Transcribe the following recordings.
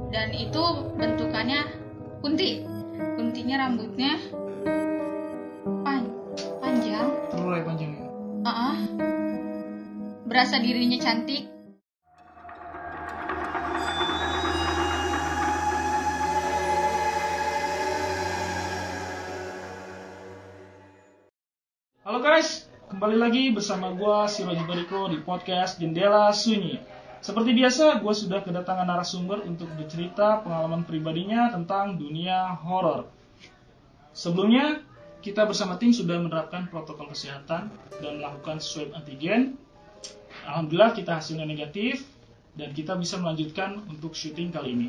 Dan itu bentukannya kuntinya rambutnya panjang, terurai panjang ya. Berasa dirinya cantik. Halo guys, kembali lagi bersama gua Siroji Bariko di podcast Jendela Sunyi. Seperti biasa, gua sudah kedatangan narasumber untuk bercerita pengalaman pribadinya tentang dunia horor. Sebelumnya, kita bersama tim sudah menerapkan protokol kesehatan dan melakukan swab antigen. Alhamdulillah kita hasilnya negatif dan kita bisa melanjutkan untuk syuting kali ini.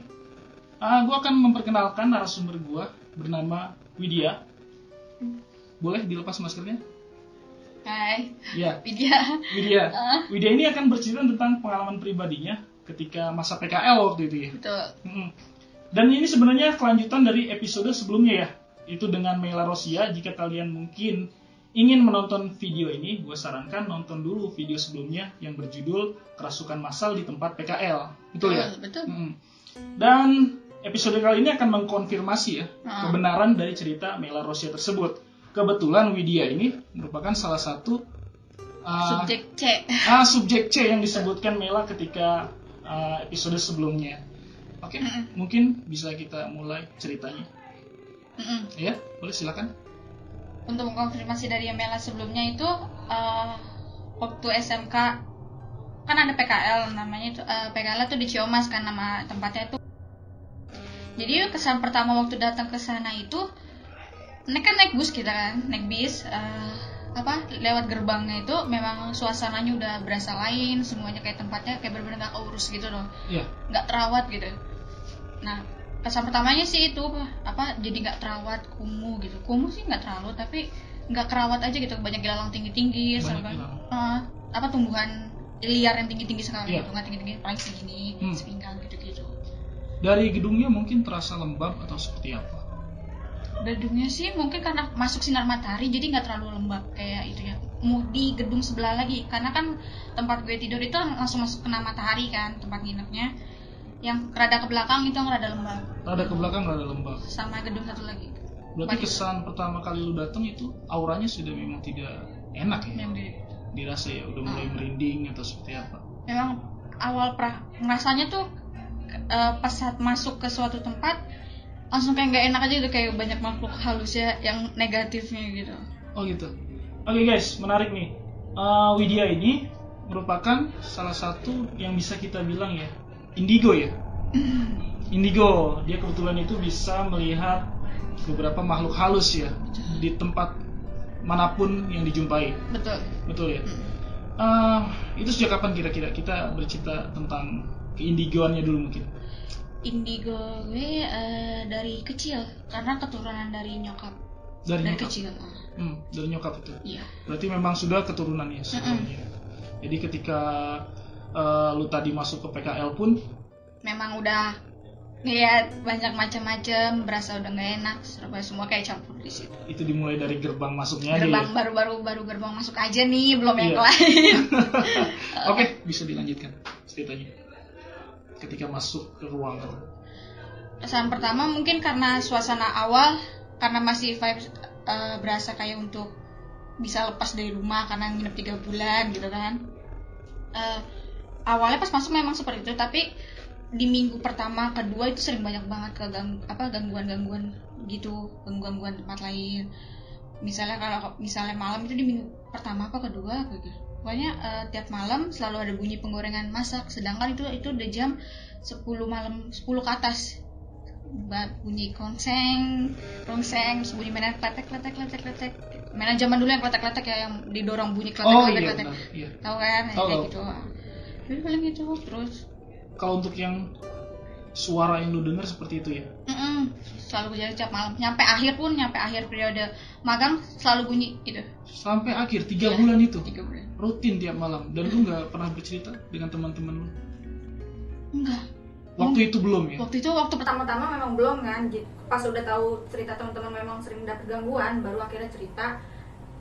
Gua akan memperkenalkan narasumber gua bernama Widya. Boleh dilepas maskernya? Hai, Ya. Widya. Widya ini akan bercerita tentang pengalaman pribadinya ketika masa PKL waktu itu ya. Betul. Dan ini sebenarnya kelanjutan dari episode sebelumnya ya. Itu dengan Mela Rosia. Jika kalian mungkin ingin menonton video ini, gue sarankan nonton dulu video sebelumnya yang berjudul Kerasukan Massal di Tempat PKL. Betul ya? Betul. Dan episode kali ini akan mengkonfirmasi ya kebenaran dari cerita Mela Rosia tersebut. Kebetulan Widya ini merupakan salah satu subjek C yang disebutkan Mela ketika episode sebelumnya. Oke, mungkin bisa kita mulai ceritanya. Ya, boleh silakan. Untuk mengkonfirmasi dari Mela sebelumnya itu waktu SMK kan ada PKL namanya itu PKL itu di Ciomas kan nama tempatnya itu. Jadi kesan pertama waktu datang ke sana itu naik bus kita kan, naik bis lewat gerbangnya itu memang suasananya udah berasa lain, semuanya kayak tempatnya kayak benar-benar nggak keurus gitu loh, nggak terawat gitu. Nah kesan pertamanya sih itu jadi nggak terawat, kumuh sih nggak terlalu, tapi nggak kerawat aja gitu, banyak ilalang tinggi sama tumbuhan liar yang tinggi sekali gitu, nggak tinggi paling segini sepinggang gitu. Dari gedungnya mungkin terasa lembab atau seperti apa? Gedungnya sih mungkin karena masuk sinar matahari jadi nggak terlalu lembab kayak itu ya. Di gedung sebelah lagi, karena kan tempat gue tidur itu langsung masuk kena matahari kan tempat nginepnya. Yang rada ke belakang itu yang rada lembab. Rada ke belakang rada lembab. Sama gedung satu lagi. Berarti kesan pertama kali lu datang itu auranya sudah memang tidak enak ya? Dirasa ya udah mulai merinding atau seperti apa? Memang awal ngerasanya tuh pas saat masuk ke suatu tempat langsung kayak nggak enak aja gitu, kayak banyak makhluk halus ya yang negatifnya gitu. Oh gitu. Oke guys, menarik nih. Widya ini merupakan salah satu yang bisa kita bilang ya indigo ya. Indigo, dia kebetulan itu bisa melihat beberapa makhluk halus ya di tempat manapun yang dijumpai. Betul ya. Itu sejak kapan kira-kira kita bercerita tentang keindigoannya dulu mungkin? Indigo gue dari kecil karena keturunan dari nyokap. Dari kecil. Dari nyokap itu. Iya. Berarti memang sudah keturunan ya sebenarnya. Jadi ketika lu tadi masuk ke PKL pun memang udah ngeliat banyak macam-macam, berasa udah nggak enak, semua kayak campur di situ. Itu dimulai dari gerbang masuknya gerbang aja ya? baru gerbang masuk aja nih, belum yang lain. Oke, bisa dilanjutkan ceritanya. Ketika masuk ke ruangan, kesan pertama mungkin karena suasana awal, karena masih vibes berasa kayak untuk bisa lepas dari rumah karena nginep 3 bulan gitu kan. Awalnya pas masuk memang seperti itu, tapi di minggu pertama kedua itu sering banyak banget gangguan gitu, gangguan tempat lain. Misalnya kalau malam itu di minggu pertama apa kedua gitu. Pokoknya tiap malam selalu ada bunyi penggorengan masak, sedangkan itu udah jam 10 malam, 10 ke atas. Bunyi rongseng, terus bunyi mainan kletek. Mainan zaman dulu yang kletek ya, yang didorong bunyi kletek. Iya. Tahu kan? Kayak gitu. Jadi paling gitu terus. Kalau untuk yang suara yang lu dengar seperti itu ya? Selalu kejadian tiap malam. Nyampe akhir periode magang selalu bunyi gitu. Sampai akhir 3 bulan itu? 3 bulan. Rutin tiap malam. Dan lu gak pernah bercerita dengan teman-teman lu? Enggak. Waktu itu belum ya? Waktu pertama-tama memang belum kan. Pas udah tahu cerita teman-teman memang sering dapat gangguan, baru akhirnya cerita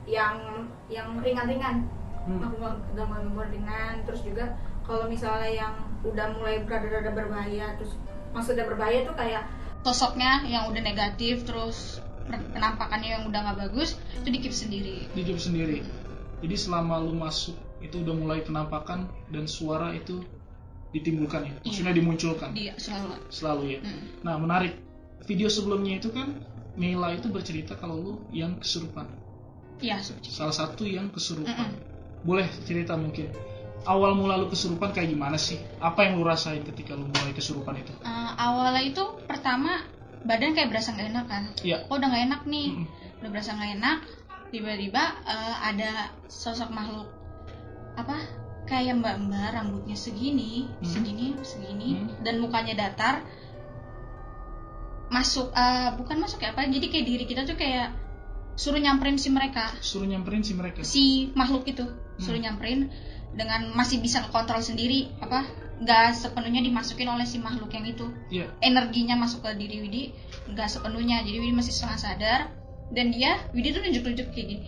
yang ringan-ringan. Gangguan ringan. Terus juga kalau misalnya yang udah mulai berada berbahaya, terus maksudnya berbahaya tuh kayak sosoknya yang udah negatif, terus penampakannya yang udah nggak bagus, itu di keep sendiri. Jadi selama lu masuk itu udah mulai penampakan dan suara itu ditimbulkan ya, maksudnya dimunculkan. Iya, selalu ya. Nah, menarik, video sebelumnya itu kan Mela itu bercerita kalau lu yang kesurupan. Iya, salah satu yang kesurupan. Boleh cerita mungkin awal mula lu kesurupan kayak gimana sih? Apa yang lu rasain ketika lu mulai kesurupan itu? Awalnya itu pertama badan kayak berasa nggak enak kan. Iya. Udah nggak enak nih. Udah berasa nggak enak. Tiba-tiba ada sosok makhluk kayak mbak-mbak, rambutnya segini, dan mukanya datar. Bukan masuk ya apa? Jadi kayak diri kita tuh kayak suruh nyamperin si mereka. Si makhluk itu suruh nyamperin dengan masih bisa kontrol sendiri, nggak sepenuhnya dimasukin oleh si makhluk yang itu. Energinya masuk ke diri Widi nggak sepenuhnya, jadi Widi masih setengah sadar, dan Widi tuh nunjuk-nunjuk kayak gini,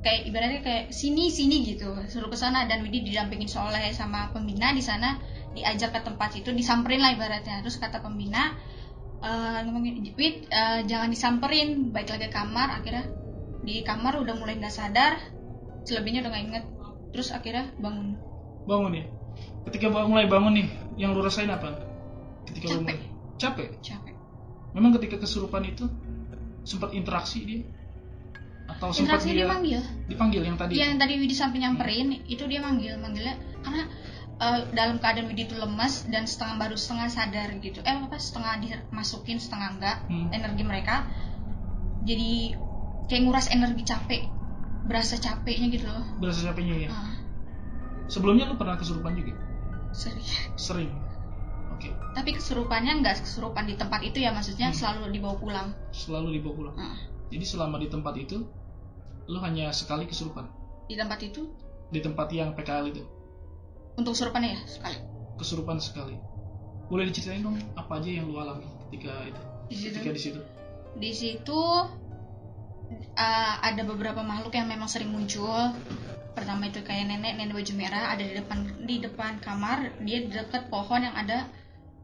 kayak ibaratnya kayak sini gitu, suruh ke sana, dan Widi didampingin soleh sama pembina di sana, diajak ke tempat itu, disamperin lah ibaratnya. Terus kata pembina, ngomongin Wid, jangan disamperin, balik lagi ke kamar. Akhirnya di kamar udah mulai nggak sadar, selebihnya udah nggak inget. Terus akhirnya bangun ya. Ketika mulai bangun nih, yang lu rasain apa? Ketika lu mulai capek. Memang ketika kesurupan itu sempat interaksi dia atau sempat dia dipanggil yang tadi? Iya, yang tadi Widi sampai nyamperin itu dia manggilnya karena dalam keadaan Widi itu lemas dan baru setengah sadar gitu. Setengah dimasukin, setengah enggak energi mereka. Jadi kayak nguras energi capek. Berasa capeknya gitu loh. Ya. Sebelumnya lu pernah kesurupan juga? Sering. Oke. Tapi kesurupannya nggak kesurupan di tempat itu ya, maksudnya selalu dibawa pulang. Jadi selama di tempat itu lu hanya sekali kesurupan? Di tempat itu? Di tempat yang PKL itu? Untuk kesurupannya ya sekali. Kesurupan sekali. Boleh diceritain dong apa aja yang lu alami ketika itu? Di situ. Di situ ada beberapa makhluk yang memang sering muncul. Pertama itu kayak nenek baju merah, ada di depan kamar, dia di dekat pohon yang ada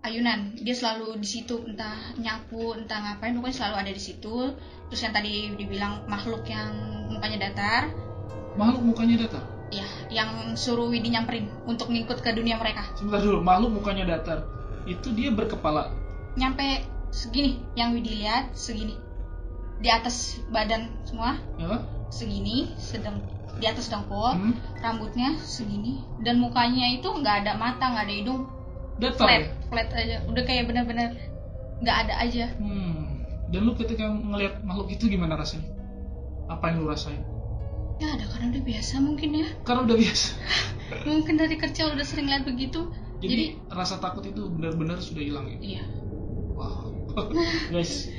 ayunan. Dia selalu di situ, entah nyapu, entah ngapain, pokoknya selalu ada di situ. Terus yang tadi dibilang makhluk yang mukanya datar. Makhluk mukanya datar? Iya, yang suruh Widi nyamperin untuk ngikut ke dunia mereka. Sebentar dulu, makhluk mukanya datar itu dia berkepala? Nyampe segini, yang Widi lihat segini. Di atas badan semua segini, sedang di atas dengkul, rambutnya segini, dan mukanya itu nggak ada mata, nggak ada hidung, flat aja, udah kayak benar-benar nggak ada aja. Dan lu ketika ngelihat makhluk itu gimana rasanya? Apa yang lu rasain? Ya ada, karena udah biasa mungkin ya. Mungkin dari kecil udah sering lihat begitu. Jadi rasa takut itu benar-benar sudah hilang ya? Iya. Wow. Guys,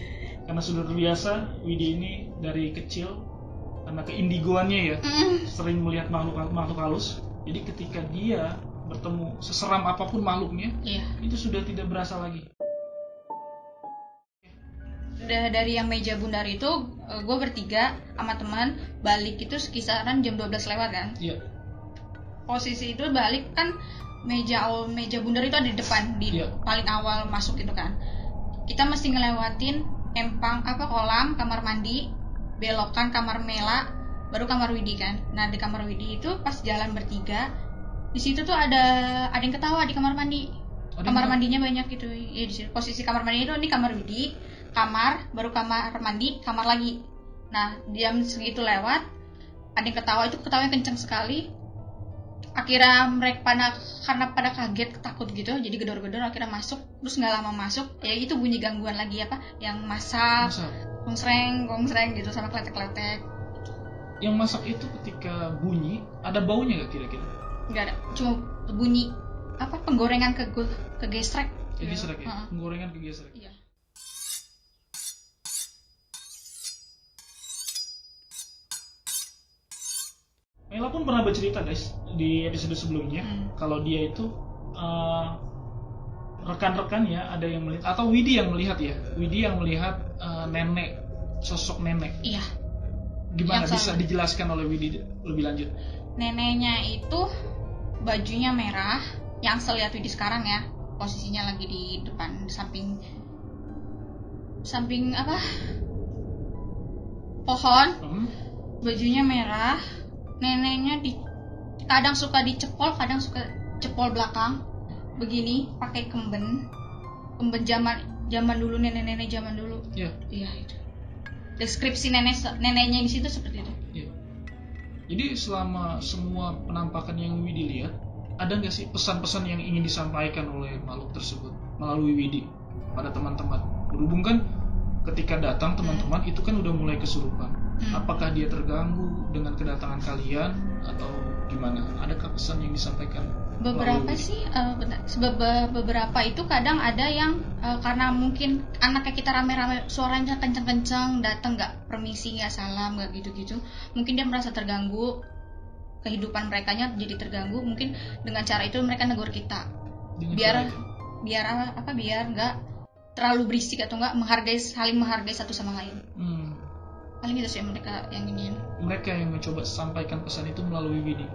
karena sudah terbiasa, Widi ini dari kecil karena keindigoannya ya, sering melihat makhluk halus. Jadi ketika dia bertemu seseram apapun makhluknya, itu sudah tidak berasa lagi. Udah dari yang meja bundar itu, gue bertiga sama teman balik itu sekisaran jam 12 lewat kan. Iya. Posisi itu balik kan meja bundar itu ada di depan, paling awal masuk itu kan. Kita mesti ngelewatin kolam, kamar mandi, belokan kamar Mela, baru kamar Widi kan. Nah di kamar Widi itu pas jalan bertiga, di situ tuh ada yang ketawa di kamar mandi. Kamar mandinya banyak gitu. Ya di situ posisi kamar mandi itu, ini kamar Widi, kamar, baru kamar mandi, kamar lagi. Nah jam segitu lewat, ada yang ketawa, itu ketawanya kenceng sekali. Akhirnya mereka karena pada kaget, takut gitu, jadi gedor-gedor, akhirnya masuk. Terus nggak lama masuk, ya itu bunyi gangguan lagi yang masak, gongsreng gitu, sama kletek-kletek. Yang masak itu ketika bunyi ada baunya nggak kira-kira? Nggak ada, cuma bunyi penggorengan kegesrek. Kegesrek ya? Penggorengan kegesrek. Iya. Mela pun pernah bercerita guys di episode sebelumnya kalau dia itu rekan-rekannya ada yang melihat, atau Widi yang melihat nenek, sosok nenek. Iya. Gimana bisa dijelaskan oleh Widi lebih lanjut? Neneknya itu bajunya merah, yang saya lihat Widi sekarang ya, posisinya lagi di depan samping samping apa? Pohon. Bajunya merah. Neneknya kadang suka dicepol, kadang suka cepol belakang. Begini, pakai kemben zaman dulu, nenek-nenek zaman dulu. Iya. Iya itu. Deskripsi neneknya di situ seperti itu. Iya. Jadi selama semua penampakan yang Widi lihat, ada nggak sih pesan-pesan yang ingin disampaikan oleh makhluk tersebut melalui Widi pada teman-teman? Berhubung kan ketika datang teman-teman itu kan udah mulai kesurupan. Apakah dia terganggu dengan kedatangan kalian atau gimana? Adakah pesan yang disampaikan? Beberapa sih, beberapa itu kadang ada yang karena mungkin anaknya kita rame-rame, suaranya kenceng-kenceng, datang nggak permisi, nggak salam, nggak gitu-gitu, mungkin dia merasa terganggu, kehidupan merekanya jadi terganggu. Mungkin dengan cara itu mereka negur kita, biar nggak terlalu berisik atau nggak saling menghargai satu sama lain. Paling itu sih mereka yang ingin. Mereka yang mencoba sampaikan pesan itu melalui Widi.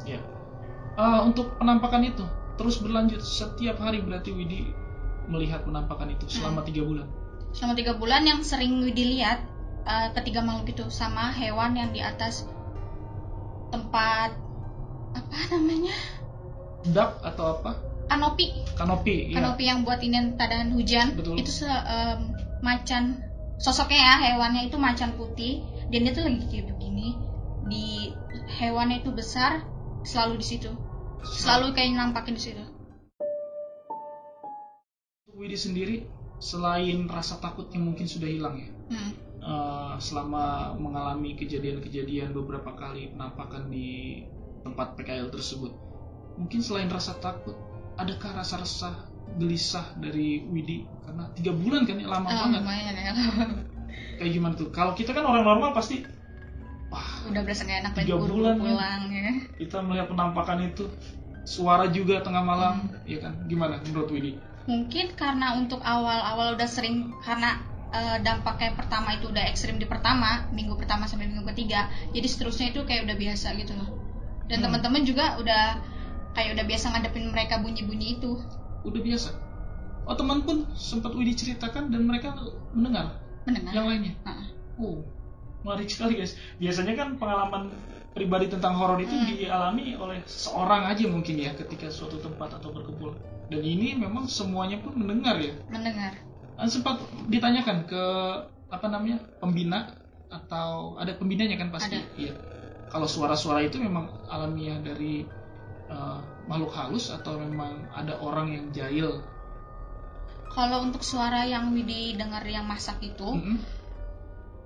Ya. Untuk penampakan itu terus berlanjut setiap hari, berarti Widi melihat penampakan itu selama 3 bulan. Selama 3 bulan yang sering Widi lihat ketiga makhluk itu sama hewan yang di atas tempat apa namanya? Dak atau apa? Kanopi ya. Kanopi yang buat ini tadan hujan. Betul. Itu macan, sosoknya ya, hewannya itu macan putih dan dia tuh lagi kayak begini. Di hewannya itu besar, selalu di situ. Selalu kayak nampakin di situ. Widi sendiri selain rasa takut yang mungkin sudah hilang ya. Selama mengalami kejadian-kejadian beberapa kali penampakan di tempat PKL tersebut, mungkin selain rasa takut, adakah rasa gelisah dari Widi? Karena 3 bulan kan ya, lama banget. Lumayan ya. Kayak gimana tuh? Kalau kita kan orang normal pasti udah berasa gak enak 3 bulan pulang ya. Kita melihat penampakan itu, suara juga tengah malam, ya kan? Gimana menurut Widi? Mungkin karena untuk awal-awal udah sering, karena dampaknya pertama itu udah ekstrim di minggu pertama sampai minggu ketiga, jadi seterusnya itu kayak udah biasa gitu loh. Dan teman-teman juga udah biasa ngadepin mereka bunyi-bunyi itu. Udah biasa. Oh, teman pun sempat Widi ceritakan dan mereka mendengar. Yang lainnya. Oh, menarik sekali guys. Biasanya kan pengalaman pribadi tentang horor itu dialami oleh seorang aja mungkin ya ketika suatu tempat atau berkumpul. Dan ini memang semuanya pun mendengar ya. Sempat ditanyakan ke pembina atau ada pembinanya kan pasti. Ada. Iya. Kalau suara-suara itu memang alamiah dari makhluk halus atau memang ada orang yang jahil? Kalau untuk suara yang Widi dengar yang masak itu,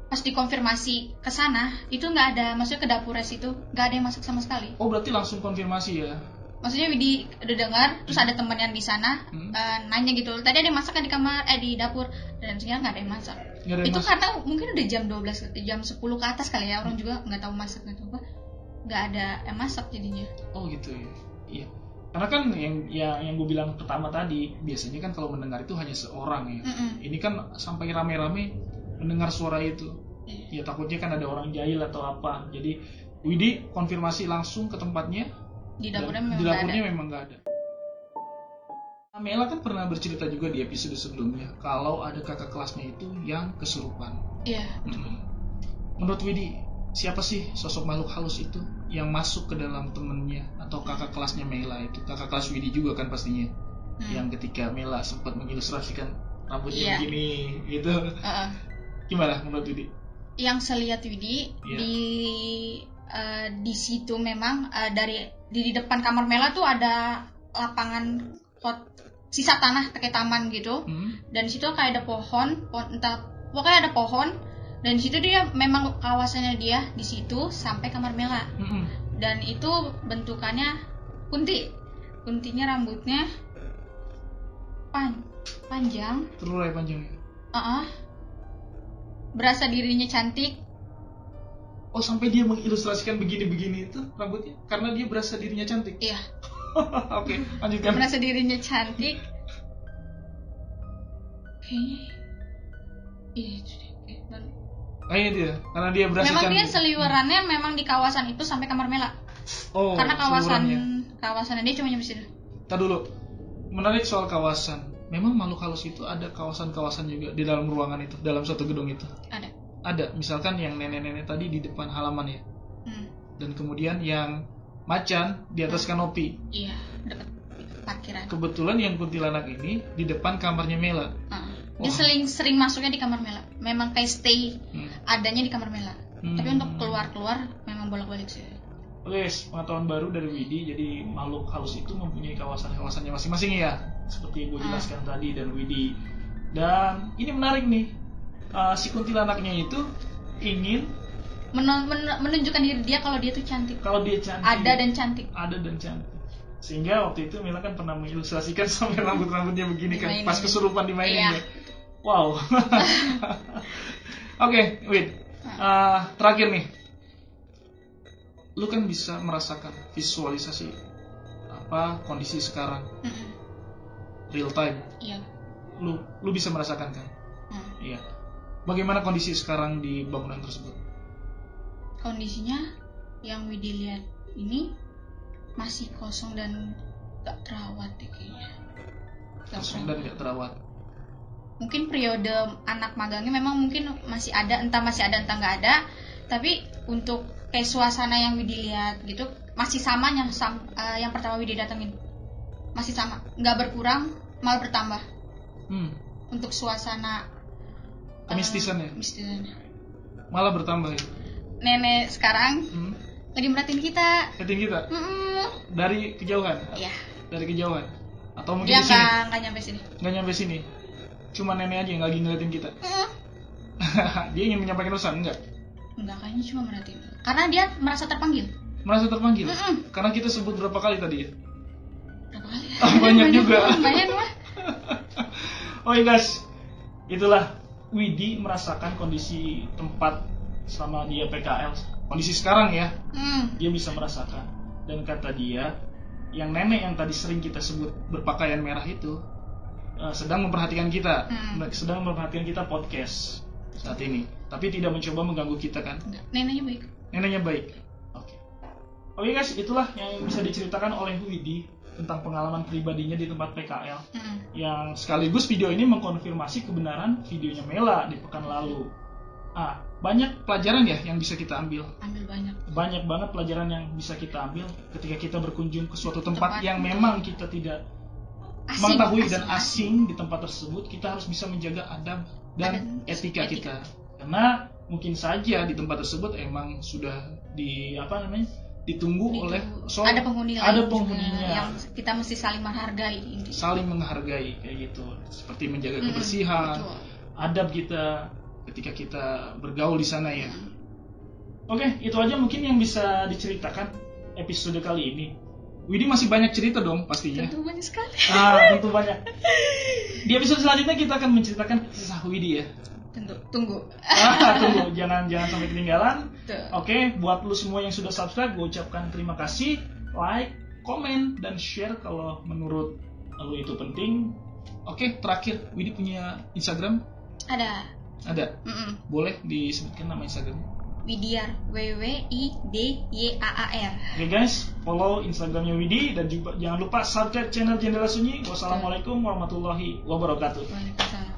pas dikonfirmasi ke sana itu nggak ada, maksudnya ke dapur situ nggak ada yang masak sama sekali. Oh, berarti langsung konfirmasi ya? Maksudnya Widi udah dengar, terus ada teman yang di sana nanya gitu, tadi ada yang masak kan di kamar, di dapur, dan sekarang nggak ada yang masak. Itu karena mungkin udah jam 12, jam 10 ke atas kali ya, orang juga nggak tahu masak gitu apa, nggak ada yang masak jadinya. Oh gitu ya, iya. Karena kan yang gue bilang pertama tadi, biasanya kan kalau mendengar itu hanya seorang ya. Ini kan sampai rame-rame mendengar suara itu. Ya takutnya kan ada orang jahil atau apa. Jadi Widi konfirmasi langsung ke tempatnya. Di dapurnya memang nggak ada. Mela kan pernah bercerita juga di episode sebelumnya kalau ada kakak kelasnya itu yang kesurupan. Iya. Menurut Widi, siapa sih sosok makhluk halus itu yang masuk ke dalam temennya atau kakak kelasnya Mela itu? Kakak kelas Widi juga kan pastinya. Yang ketika Mela sempat mengilustrasikan rambutnya begini gitu. Gimana menurut Widi? Yang saya lihat Widi di situ memang di depan kamar Mela tuh ada lapangan sisa tanah kayak taman gitu. Dan di situ kayak ada pohon, pokoknya ada pohon. Dan di situ dia memang kawasannya dia di situ sampai kamar Mela. Dan itu bentukannya kuntinya rambutnya panjang. Terurai panjangnya. Berasa dirinya cantik. Oh, sampai dia mengilustrasikan begini-begini itu rambutnya karena dia berasa dirinya cantik. Iya. Oke, lanjutkan. Merasa dirinya cantik. Kayaknya iya itu deh. Kayaknya dia, karena dia berasa memang cantik. Dia seliwerannya memang di kawasan itu sampai kamar Mela. Oh, karena kawasannya dia cuma nyampe situ. Tadi dulu, menarik soal kawasan. memang makhluk halus itu ada kawasan-kawasan juga di dalam ruangan itu, dalam suatu gedung itu? Ada, misalkan yang nenek-nenek tadi di depan halaman ya. Dan kemudian yang macan di atas kanopi. Iya, dekat parkiran. Kebetulan yang kuntilanak ini di depan kamarnya Mela. Dia sering masuknya di kamar Mela. Memang kayak stay adanya di kamar Mela. Tapi untuk keluar memang bolak-balik sih. Oke, pengetahuan baru dari Widi. Jadi makhluk halus itu mempunyai kawasan-kawasannya masing-masing ya, seperti yang gue jelaskan tadi dan Widi. Dan ini menarik nih, si kuntilanaknya itu ingin menunjukkan diri dia kalau dia tuh cantik. Kalau dia cantik. Ada dan cantik. Sehingga waktu itu Mela kan pernah mengilustrasikan sampai rambut-rambutnya begini kan, pas kesurupan dimainin ya. Wow. Oke, Wid. Terakhir nih. Lu kan bisa merasakan visualisasi kondisi sekarang. Real time. Iya. Lu bisa merasakan kan? Iya. Bagaimana kondisi sekarang di bangunan tersebut? Kondisinya yang Widi lihat ini masih kosong dan gak terawat deh kayaknya. Kosong dan gak terawat. Mungkin periode anak magangnya memang mungkin masih ada, entah nggak ada. Tapi untuk kayak suasana yang Widi lihat gitu masih sama yang pertama Widi datengin. Masih sama, nggak berkurang, malah bertambah. Untuk suasana kemistisannya. Malah bertambah ya. Nenek sekarang lagi merhatiin kita. Dari kejauhan? Iya. Dari kejauhan? Atau mungkin dia di sini? Nggak nyampe sini. Nggak nyampe sini? Cuma nenek aja yang lagi ngeliatin kita? Dia ingin menyampaikan pesan? Enggak, kayaknya cuma merhatiin. Karena dia merasa terpanggil? Karena kita sebut berapa kali tadi ya? Berapa kali? Banyak juga. Banyak lah. Oke guys, itulah Widi merasakan kondisi tempat selama dia PKL. Kondisi sekarang ya, dia bisa merasakan. Dan kata dia, yang nenek yang tadi sering kita sebut berpakaian merah itu sedang memperhatikan kita, sedang memperhatikan kita podcast saat ini. Tapi tidak mencoba mengganggu kita kan? Enggak, neneknya baik. Oke guys, itulah yang bisa diceritakan oleh Widi tentang pengalaman pribadinya di tempat PKL. Yang sekaligus video ini mengkonfirmasi kebenaran videonya Mela di pekan lalu. Banyak pelajaran ya yang bisa kita ambil. Banyak banget pelajaran yang bisa kita ambil ketika kita berkunjung ke suatu tempat yang memang kita tidak mengetahui dan asing di tempat tersebut. Kita harus bisa menjaga adab dan etika kita. Karena mungkin saja di tempat tersebut emang sudah ditunggu oleh ada penghuninya yang kita mesti saling menghargai kayak gitu, seperti menjaga kebersihan, adab kita ketika kita bergaul di sana ya. Oke, itu aja mungkin yang bisa diceritakan episode kali ini. Widi masih banyak cerita dong pastinya. Tentu banyak sekali. Tentu banyak. Di episode selanjutnya kita akan menceritakan kisah Widi ya. Tunggu. Tunggu, jangan sampai ketinggalan. Oke, buat lu semua yang sudah subscribe, gue ucapkan terima kasih. Like, komen, dan share kalau menurut lu itu penting. Oke, terakhir, Widi punya Instagram? Ada. Boleh disebutkan nama Instagram? Widyar, WWIDYAAR. Oke guys, follow Instagramnya Widi dan juga jangan lupa subscribe channel Jendela Sunyi. Wassalamualaikum warahmatullahi wabarakatuh. Waalaikumsalam.